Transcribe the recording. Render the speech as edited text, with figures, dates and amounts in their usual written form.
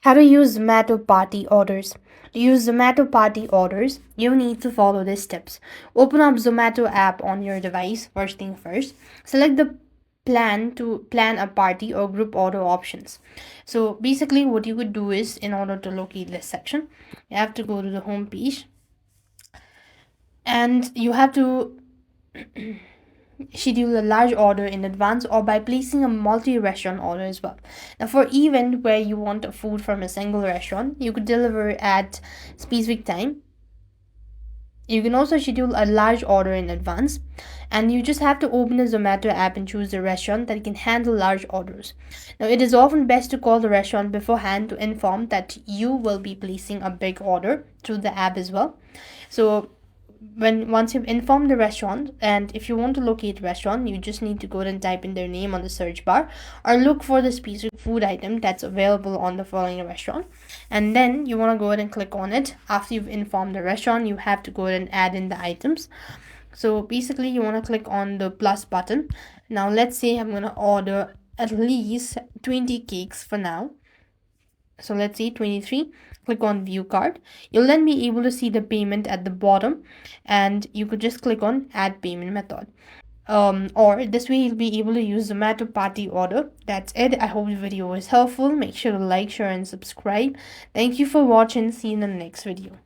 How to use Zomato party orders. To use Zomato party orders, you need to follow these steps. Open up Zomato app on your device, first thing first. Select the plan a party or group order options. So basically what you could do is, in order to locate this section, you have to go to the home page and you have to schedule a large order in advance or by placing a multi-restaurant order as well. Now for event where you want food from a single restaurant, you could deliver at specific time. You can also schedule a large order in advance, and you just have to open the Zomato app and choose the restaurant that can handle large orders. Now it is often best to call the restaurant beforehand to inform that you will be placing a big order through the app as well. So once you've informed the restaurant, and if you want to locate the restaurant, you just need to go and type in their name on the search bar or look for the specific food item that's available on the following restaurant, and then you want to go ahead and click on it. After you've informed the restaurant, you have to go ahead and add in the items. So basically you want to click on the plus button. Now let's say I'm going to order at least 20 cakes for now. So let's say 23. Click on view card. You'll then be able to see the payment at the bottom, and you could just click on add payment method. Or this way you'll be able to use Zomato party order. That's it. I hope the video was helpful. Make sure to like, share and subscribe. Thank you for watching. See you in the next video.